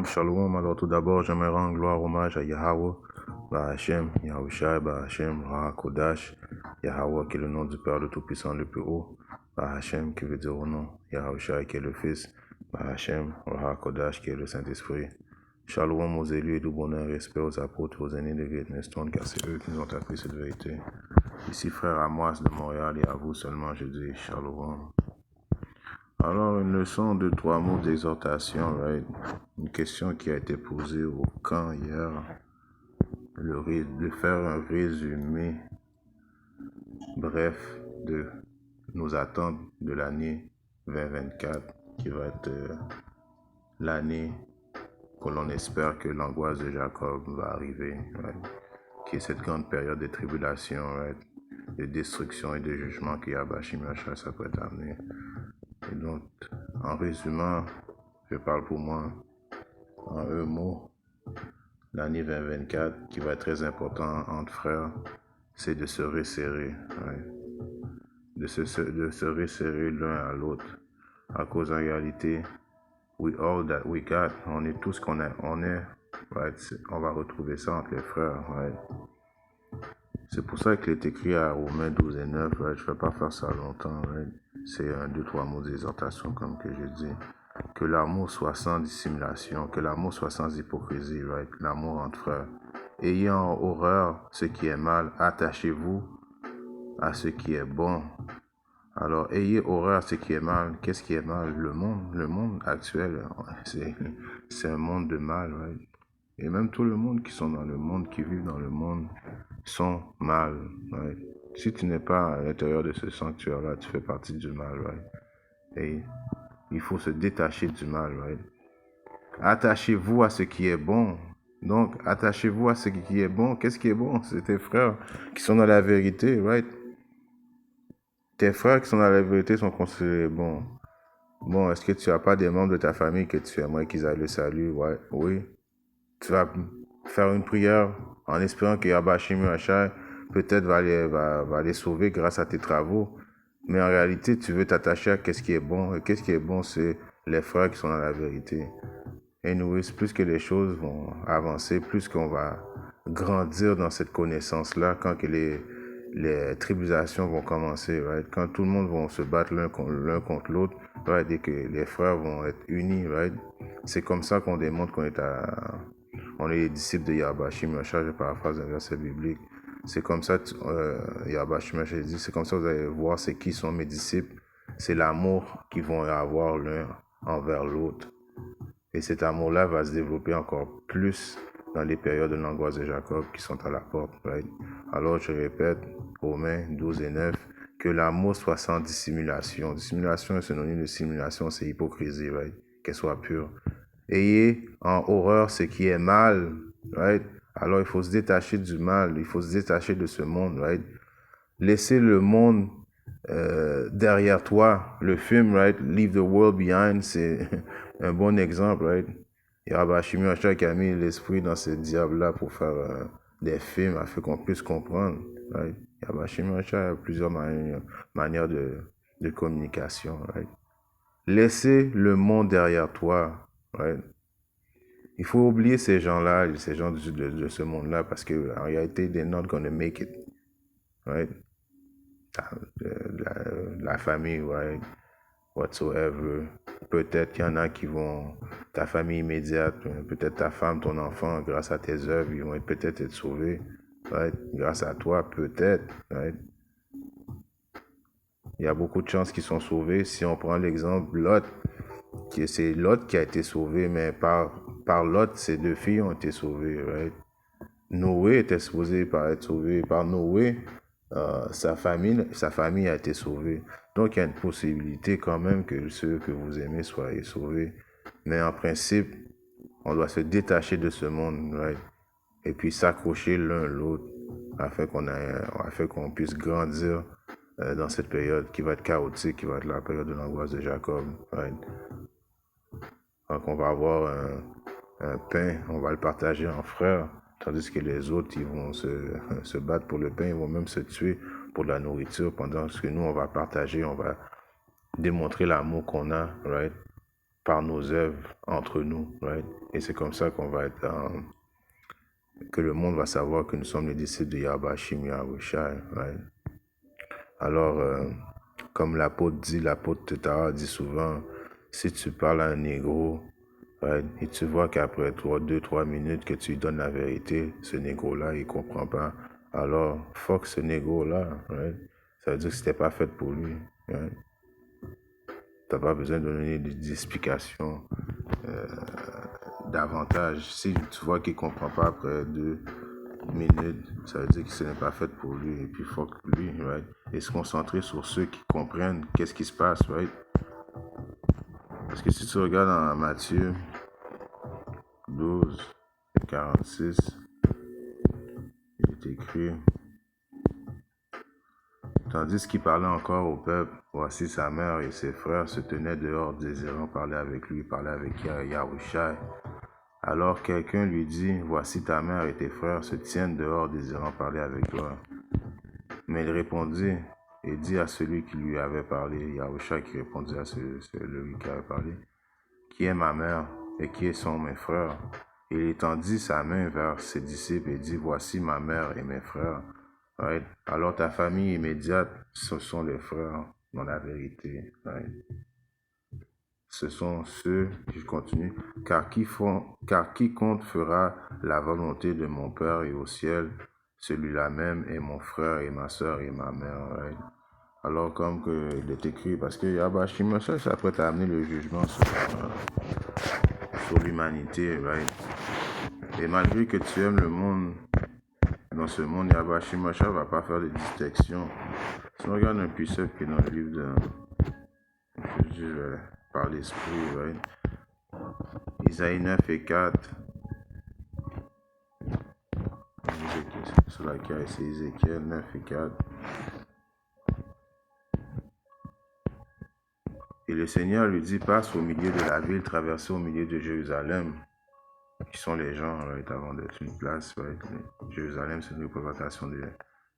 Shalom, alors tout d'abord, j'aimerais rendre gloire, hommage à Yahweh, Bahashem, Yahushai, Bahashem, Ra Kodash, Yahweh qui est le nom du Père le Tout-Puissant le plus haut, Bahashem qui veut dire au nom, Yahushai qui est le Fils, Bahashem, Ra Kodash qui est le Saint-Esprit. Shalom aux élus et du bonheur, respect aux apôtres, aux aînés de Greatness Stone, car c'est eux qui nous ont appris cette vérité. Ici, frère Amos de Montréal, et à vous seulement, je dis Shalom. Alors, une leçon de 3 mots d'exhortation, right? Une question qui a été posée au camp hier, de faire un résumé bref de nos attentes de l'année 2024, qui va être l'année que l'on espère que l'angoisse de Jacob va arriver, right? Qui est cette grande période de tribulation, right? De destruction et de jugement que Yahweh Shimashah s'apprête à amener. Et donc, en résumant, je parle pour moi, en un mot, l'année 2024, qui va être très important entre frères, c'est de se resserrer, ouais. de se resserrer l'un à l'autre. À cause, en réalité, we all that we got, on est tout ce qu'on a, right? On va retrouver ça entre les frères, right? C'est pour ça qu'il est écrit à Romains 12 et 9, right? Je ne vais pas faire ça longtemps, right? C'est 2-3 mots d'exhortation, comme que je dis. Que l'amour soit sans dissimulation, que l'amour soit sans hypocrisie, right? L'amour entre frères. Ayez en horreur ce qui est mal, attachez-vous à ce qui est bon. Alors, ayez horreur à ce qui est mal. Qu'est-ce qui est mal? Le monde actuel, c'est un monde de mal, right? Et même tout le monde qui sont dans le monde, qui vivent dans le monde, sont mal, right? Si tu n'es pas à l'intérieur de ce sanctuaire-là, tu fais partie du mal, right? Et il faut se détacher du mal, right? Attachez-vous à ce qui est bon. Donc, attachez-vous à ce qui est bon. Qu'est-ce qui est bon? C'est tes frères qui sont dans la vérité, right? Tes frères qui sont dans la vérité sont considérés bons. Bon, est-ce que tu n'as pas des membres de ta famille que tu aimerais qu'ils aient le salut? Ouais, oui. Tu vas faire une prière en espérant que Yahweh Shimashah peut-être va les sauver grâce à tes travaux. Mais en réalité, tu veux t'attacher à qu'est-ce qui est bon. Et qu'est-ce qui est bon, c'est les frères qui sont dans la vérité. Et nous, plus que les choses vont avancer, plus qu'on va grandir dans cette connaissance-là, quand que les tribulations vont commencer, right? Quand tout le monde va se battre l'un contre l'autre, right? Et que les frères vont être unis, right? C'est comme ça qu'on démontre qu'on est les disciples de Yahweh Shimashah, je paraphrase un verset biblique. C'est comme ça, Yahweh Shimashah dit, c'est comme ça que vous allez voir c'est qui sont mes disciples. C'est l'amour qu'ils vont avoir l'un envers l'autre. Et cet amour-là va se développer encore plus dans les périodes de l'angoisse de Jacob qui sont à la porte, right? Alors, je répète, Romains 12 et 9, que l'amour soit sans dissimulation. Dissimulation est synonyme de simulation, c'est hypocrisie, right? Qu'elle soit pure. Ayez en horreur ce qui est mal, right? Alors, il faut se détacher du mal, il faut se détacher de ce monde, right? Laissez le monde derrière toi. Le film, right? Leave the world behind, c'est un bon exemple, right? Yahweh Shimashah qui a mis l'esprit dans ce diable-là pour faire des films afin qu'on puisse comprendre, right? Yahweh Shimashah a plusieurs manières de communication, right? Laissez le monde derrière toi, right? Il faut oublier ces gens-là, ces gens de ce monde-là, parce qu'en réalité, they're not gonna make it, right? La famille, right? Whatsoever. Peut-être qu'il y en a qui vont, ta famille immédiate, peut-être ta femme, ton enfant, grâce à tes œuvres, ils vont peut-être être sauvés, right? Grâce à toi, peut-être, right? Il y a beaucoup de chances qu'ils sont sauvés. Si on prend l'exemple Lot, c'est Lot qui a été sauvé, mais par Lot, ses 2 filles ont été sauvées, right? Noé était supposé être sauvé. Par Noé, sa famille a été sauvée. Donc, il y a une possibilité quand même que ceux que vous aimez soient sauvés. Mais en principe, on doit se détacher de ce monde, right? Et puis s'accrocher l'un à l'autre afin qu'on puisse grandir dans cette période qui va être chaotique, qui va être la période de l'angoisse de Jacob, right? Donc, on va avoir un pain, on va le partager en frères, tandis que les autres, ils vont se battre pour le pain, ils vont même se tuer pour de la nourriture, pendant que nous, on va partager, on va démontrer l'amour qu'on a, right? par nos œuvres entre nous, right? Et c'est comme ça qu'on va être, que le monde va savoir que nous sommes les disciples de Yahweh Shim Yahushai, right? Alors, comme l'apôtre Tara dit souvent, si tu parles à un négro, right, et tu vois qu'après 2-3 minutes que tu lui donnes la vérité, ce négro-là, il comprend pas. Alors, fuck ce négro-là, right? Ça veut dire que c'était pas fait pour lui, right? T'as pas besoin de donner des explications davantage. Si tu vois qu'il comprend pas après 2 minutes, ça veut dire que ce n'est pas fait pour lui. Et puis fuck lui, right? Et se concentrer sur ceux qui comprennent qu'est-ce qui se passe, right? Parce que si tu regardes dans Matthieu 12, 46, il est écrit: tandis qu'il parlait encore au peuple, voici sa mère et ses frères se tenaient dehors désirant parler avec lui, parler avec Yahushai. Alors quelqu'un lui dit: voici ta mère et tes frères se tiennent dehors désirant parler avec toi. Mais il répondit et dit à celui qui lui avait parlé, Yahushua qui répondit à celui qui avait parlé: qui est ma mère et qui sont mes frères? Il étendit sa main vers ses disciples et dit: voici ma mère et mes frères. Right? Alors ta famille immédiate, ce sont les frères dans la vérité. Right? Ce sont ceux qui continuent, car quiconque fera la volonté de mon Père et au ciel, celui-là même est mon frère et ma soeur et ma mère. Right? Alors comme que il est écrit, parce que Yahweh Shim ça s'apprête à amener le jugement sur l'humanité. Right? Et malgré que tu aimes le monde, dans ce monde, Yahweh Shim ne va pas faire de distinction. Si on regarde un precept qui est dans le livre de par l'esprit, right? Isaïe 9 et 4. C'est laquelle? C'est Ézéchiel 9 et 4. Et le Seigneur lui dit: passe au milieu de la ville, traversez au milieu de Jérusalem, qui sont les gens, right, avant d'être une place. Right? Jérusalem, c'est une représentation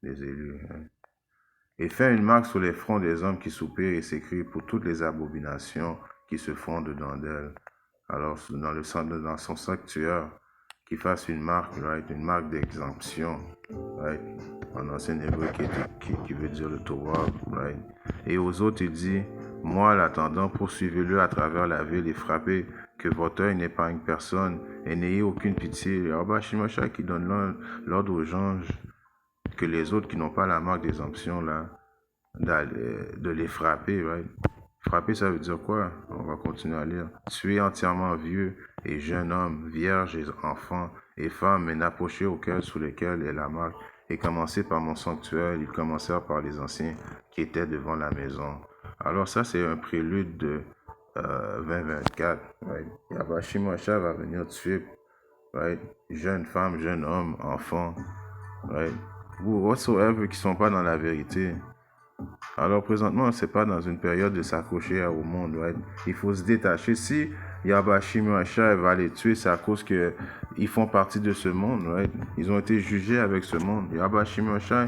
des élus. Right? Et fais une marque sur les fronts des hommes qui soupirent et s'écrient pour toutes les abominations qui se font dedans d'elle. Alors, dans son sanctuaire, qu'il fasse une marque, right? Une marque d'exemption, right? En ancien hébreu qui veut dire le Torah, right? Et aux autres, il dit: moi, l'attendant, poursuivez-le à travers la ville et frappez, que votre œil n'épargne personne, et n'ayez aucune pitié. Yahweh Shim Yahushai qui donne l'ordre aux anges, que les autres qui n'ont pas la marque d'exemption, là, de les frapper, right? Frapper, ça veut dire quoi? On va continuer à lire. Tuer entièrement vieux et jeune homme, vierge et enfant et femme, mais n'approchez auquel sous lesquels est la marque. Et commencez par mon sanctuaire, ils commencèrent par les anciens qui étaient devant la maison. Alors ça, c'est un prélude de 2024. Right? Yahweh Shim Yahushai va venir tuer, right? Jeune femme, jeune homme, enfant, right? Ou whatsoever qui ne sont pas dans la vérité. Alors présentement, c'est pas dans une période de s'accrocher au monde, right? Il faut se détacher. Si Yahweh Shim Yahushai va les tuer, c'est à cause qu'ils font partie de ce monde, right? Ils ont été jugés avec ce monde. Yahweh Shim Yahushai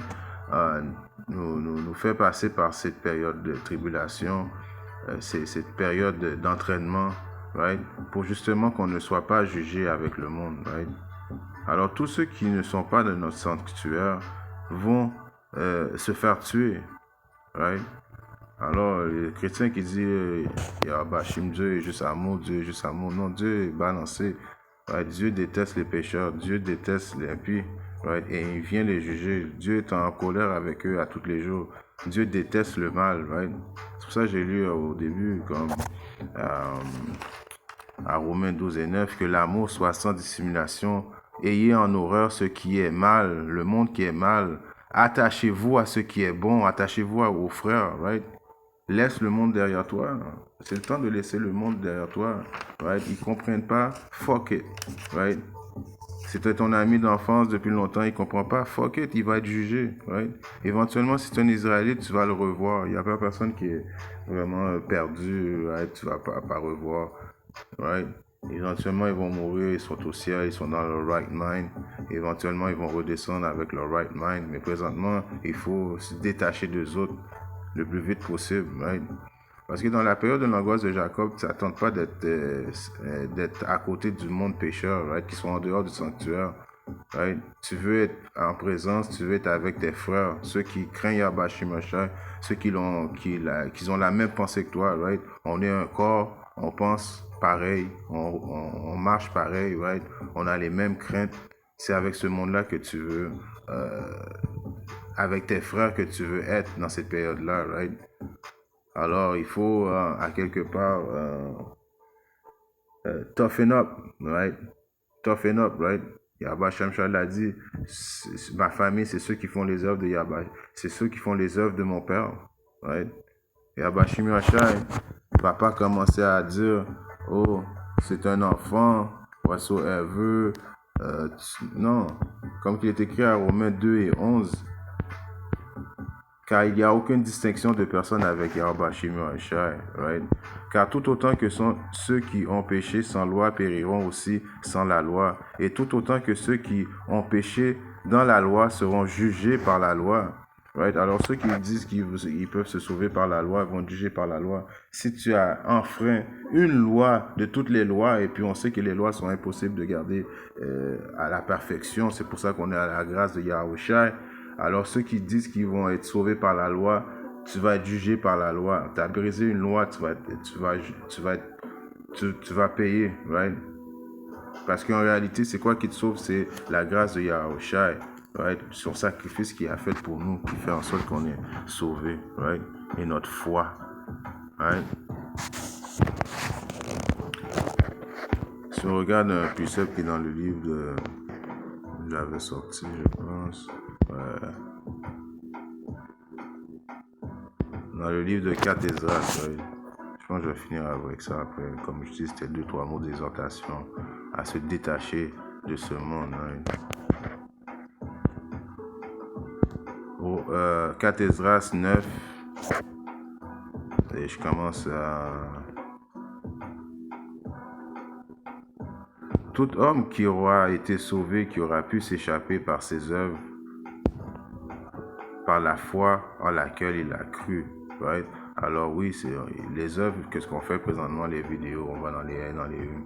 nous fait passer par cette période de tribulation, cette période d'entraînement, right? Pour justement qu'on ne soit pas jugé avec le monde, right? Alors tous ceux qui ne sont pas de notre sanctuaire vont se faire tuer. Right? Alors, les chrétiens qui disent Yahweh Shim, Dieu est juste amour, Dieu est juste amour. Non, Dieu est balancé. Right? Dieu déteste les pécheurs, Dieu déteste les impies. Right? Et il vient les juger. Dieu est en colère avec eux à tous les jours. Dieu déteste le mal. Right? C'est pour ça que j'ai lu au début, comme à Romains 12 et 9, que l'amour soit sans dissimulation. Ayez en horreur ce qui est mal, le monde qui est mal. Attachez-vous à ce qui est bon, attachez-vous aux frères, right? Laisse le monde derrière toi. C'est le temps de laisser le monde derrière toi, right? Ils comprennent pas, fuck it, right? C'était ton ami d'enfance depuis longtemps, il comprend pas, fuck it, il va être jugé, right? Éventuellement, si tu es un Israélite, tu vas le revoir. Il n'y a pas personne qui est vraiment perdu, right? Tu vas pas revoir, right? Éventuellement, ils vont mourir, ils sont au ciel, ils sont dans leur right mind. Éventuellement, ils vont redescendre avec leur right mind. Mais présentement, il faut se détacher d'eux autres le plus vite possible, right? Parce que dans la période de l'angoisse de Jacob, tu n'attends pas d'être à côté du monde pécheur, right, qui sont en dehors du sanctuaire. Right? Tu veux être en présence, tu veux être avec tes frères, ceux qui craignent Yahweh Shemashai, ceux qui ont la même pensée que toi. Right? On est un corps, on pense pareil, on marche pareil, right? On a les mêmes craintes. C'est avec ce monde-là que tu veux, avec tes frères que tu veux être dans cette période-là. Right? Alors, il faut, à quelque part, toughen up, right? Toughen up, right? Yahweh Shemshai l'a dit, ma famille, c'est ceux qui font les œuvres de Yahweh, c'est ceux qui font les œuvres de mon père, right? Yahweh Shemshai ne va pas commencer à dire, oh, c'est un enfant, whatsoever. Non, comme il est écrit à Romains 2 et 11, car il n'y a aucune distinction de personne avec Yahweh Shemshai, right? Car tout autant que sont ceux qui ont péché sans loi périront aussi sans la loi, et tout autant que ceux qui ont péché dans la loi seront jugés par la loi. Right? Alors ceux qui disent qu'ils peuvent se sauver par la loi vont juger par la loi. Si tu as enfreint une loi de toutes les lois, et puis on sait que les lois sont impossibles de garder à la perfection, c'est pour ça qu'on est à la grâce de Yahushua. Alors ceux qui disent qu'ils vont être sauvés par la loi, tu vas être jugé par la loi. Tu as brisé une loi, tu vas payer, right? Parce qu'en réalité, c'est quoi qui te sauve? C'est la grâce de Yahushua, right? Son sacrifice qu'il a fait pour nous, qui fait en sorte qu'on est sauvé, right? Et notre foi, right? Si on regarde un précepte qui est dans le livre de... J'avais sorti, je pense. Dans le livre de 4 Esdras, right? Je pense que je vais finir avec ça après. Comme je dis, c'était 2-3 mots d'exhortation à se détacher de ce monde. Right? Au 4 Esdras 9, et je commence à... Tout homme qui aura été sauvé, qui aura pu s'échapper par ses œuvres, par la foi en laquelle il a cru. Right? Alors oui, c'est les œuvres, qu'est-ce qu'on fait présentement, les vidéos, on va dans les unes,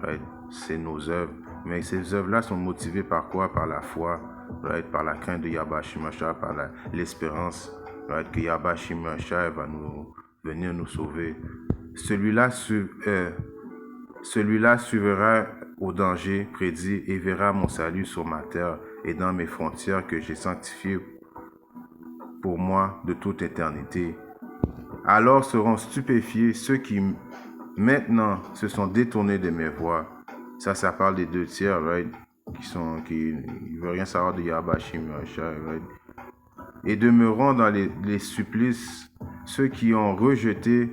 right? C'est nos œuvres. Mais ces œuvres-là sont motivées par quoi? Par la foi, right? Par la crainte de Yahweh Shemashai, par l'espérance, right? Que Yahweh Shemashai va venir nous sauver. Celui-là suivra au danger prédit et verra mon salut sur ma terre et dans mes frontières que j'ai sanctifiées pour moi de toute éternité. Alors seront stupéfiés ceux qui maintenant se sont détournés de mes voies. Ça parle des 2 tiers, right? Qui ne veulent rien savoir de Yahweh Shemashai, right? Et demeureront dans les supplices ceux qui ont rejeté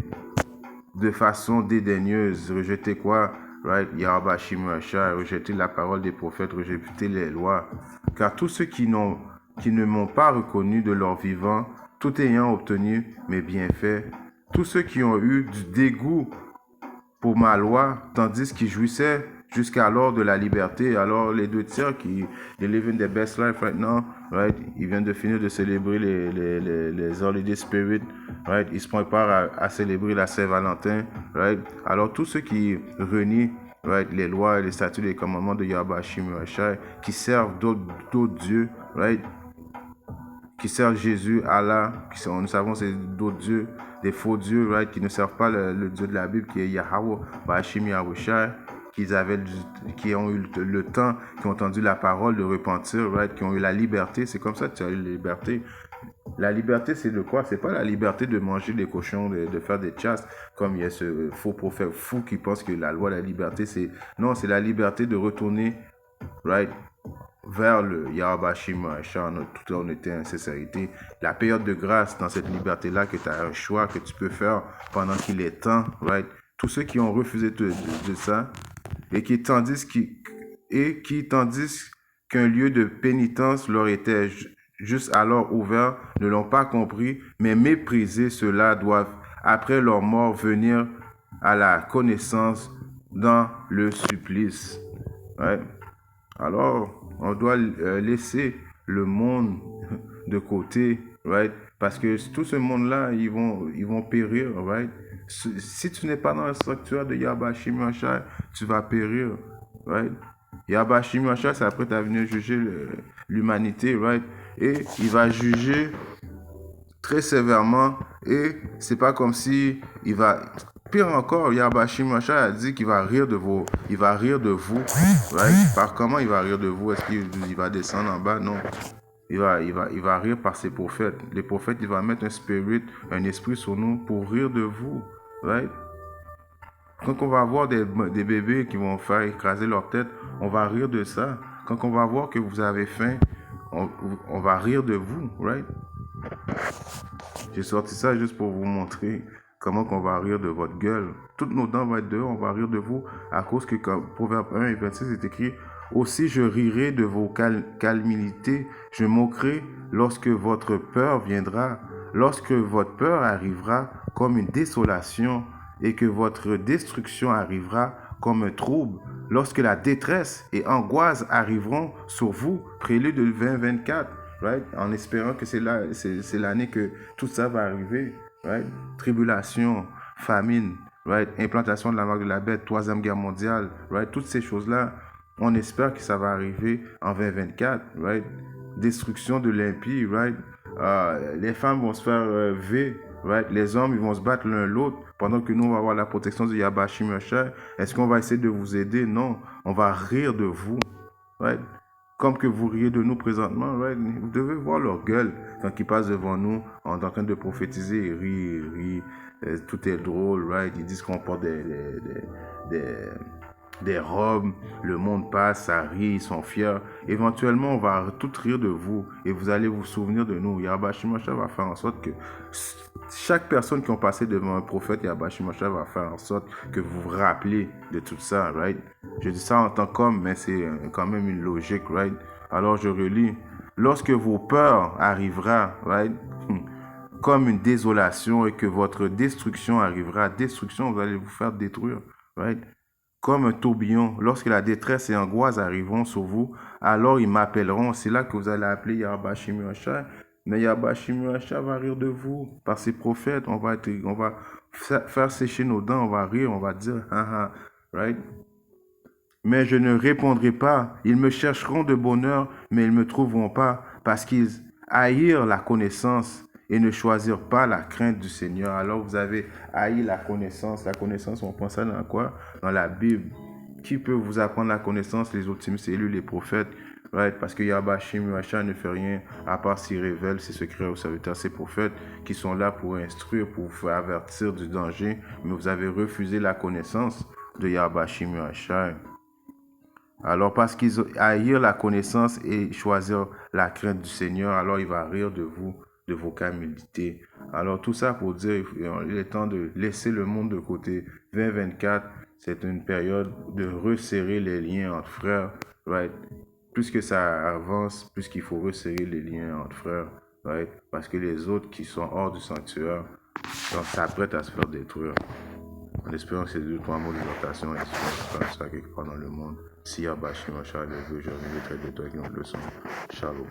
de façon dédaigneuse. Rejeté quoi? Right? Yahweh Shemashai, rejeté la parole des prophètes, rejeté les lois. Car tous ceux qui ne m'ont pas reconnu de leur vivant, tout ayant obtenu mes bienfaits, tous ceux qui ont eu du dégoût pour ma loi, tandis qu'ils jouissaient jusqu'alors de la liberté. Alors les 2 tiers qui living their best life right now, right? Ils viennent de finir de célébrer les Holiday Spirit, right? Ils se préparent à célébrer la Saint-Valentin, right? Alors tous ceux qui renient, right, les lois, les statuts, les commandements de Yahweh Shemashai, qui servent d'autres dieux, right? Qui servent Jésus, Allah, nous savons c'est d'autres dieux, des faux dieux, right, qui ne servent pas le Dieu de la Bible, qui est Yahweh, Bashim Yahushai, qui ont eu le temps, qui ont entendu la parole de repentir, right, qui ont eu la liberté. C'est comme ça que tu as eu la liberté. La liberté, c'est de quoi? C'est pas la liberté de manger des cochons, de faire des chasses, comme il y a ce faux prophète fou qui pense que la loi de la liberté, c'est... Non, c'est la liberté de retourner, right, vers le Yahweh Shemashai en toute honnêteté et sincérité. La période de grâce dans cette liberté-là, que tu as un choix que tu peux faire pendant qu'il est temps, right? Tous ceux qui ont refusé de ça et qui tandis qu'un lieu de pénitence leur était juste alors ouvert, ne l'ont pas compris, mais méprisé, ceux-là doivent, après leur mort, venir à la connaissance dans le supplice. Right? Alors, on doit laisser le monde de côté, right? Parce que tout ce monde-là, ils vont périr, right? Si tu n'es pas dans le sanctuaire de Yahweh Hashem Yahshua, tu vas périr, right? Yahweh Hashem Yahshua s'apprête à venir juger l'humanité, right? Et il va juger très sévèrement, et c'est pas comme si il va... Pire encore, Yahweh Hashem Yahshua a dit qu'il va rire de vous. Il va rire de vous, right? Par comment il va rire de vous? Est-ce qu'il va descendre en bas? Non. Il va rire par ses prophètes. Les prophètes, il va mettre un esprit sur nous pour rire de vous, right? Quand on va voir des bébés qui vont faire écraser leur tête, on va rire de ça. Quand on va voir que vous avez faim, on va rire de vous, right? J'ai sorti ça juste pour vous montrer comment qu'on va rire de votre gueule. Toutes nos dents vont être dehors, on va rire de vous à cause que, comme Proverbe 1 et 26 est écrit, « Aussi je rirai de vos calamités, je moquerai lorsque votre peur viendra, lorsque votre peur arrivera comme une désolation et que votre destruction arrivera comme un trouble, lorsque la détresse et angoisse arriveront sur vous. » Prélude de 2024. Right? En espérant que c'est l'année que tout ça va arriver, right? Tribulation, famine, right? Implantation de la marque de la bête, troisième guerre mondiale, right? Toutes ces choses-là, on espère que ça va arriver en 2024, right? Destruction de l'impie, right? Les femmes vont se faire V, right? Les hommes, ils vont se battre l'un l'autre, pendant que nous, on va avoir la protection de Yahweh Hashem Yahshua. Est-ce qu'on va essayer de vous aider? Non, on va rire de vous, right? Comme que vous riez de nous présentement, right? Vous devez voir leur gueule quand ils passent devant nous, en train de prophétiser, ils rient, tout est drôle, right? Ils disent qu'on porte des robes, le monde passe, ça rit, ils sont fiers. Éventuellement, on va tout rire de vous et vous allez vous souvenir de nous. Yahweh Hashem Yahshua va faire en sorte que chaque personne qui ont passé devant un prophète, Yahweh Hashem Yahshua va faire en sorte que vous vous rappelez de tout ça, right? Je dis ça en tant qu'homme, mais c'est quand même une logique, right? Alors je relis. Lorsque vos peurs arrivera, right? Comme une désolation et que votre destruction arrivera, destruction, vous allez vous faire détruire, right? Comme un tourbillon, lorsque la détresse et angoisse arriveront sur vous, alors ils m'appelleront. C'est là que vous allez appeler Yahweh Hashem Yahshua. Mais Yahweh Hashem Yahshua va rire de vous par ses prophètes. On va faire sécher nos dents, on va rire, on va dire, haha, right? Mais je ne répondrai pas. Ils me chercheront de bonheur, mais ils ne me trouveront pas, parce qu'ils haïrent la connaissance et ne choisirent pas la crainte du Seigneur. Alors vous avez haï la connaissance. La connaissance, on pense ça dans quoi? Dans la Bible. Qui peut vous apprendre la connaissance? Les optimistes élus, les prophètes. Right? Parce que Yahweh Hashem Yahshua ne fait rien à part s'il révèle ses secrets aux serviteurs, ses prophètes qui sont là pour instruire, pour vous faire avertir du danger. Mais vous avez refusé la connaissance de Yahweh Hashem Yahshua. Alors parce qu'ils haïrent la connaissance et choisirent la crainte du Seigneur, alors il va rire de vous, de vos calamités. Alors tout ça pour dire, il est temps de laisser le monde de côté. 2024, c'est une période de resserrer les liens entre frères, right? Plus que ça avance, plus qu'il faut resserrer les liens entre frères, right? Parce que les autres qui sont hors du sanctuaire s'apprêtent à se faire détruire. En espérant que ces 2-3 mots d'exhortation et faire ça quelque part dans le monde. Si Yahweh Hashem Yahshua le veut, je reviendrai très bientôt avec une autre leçon. Shalom.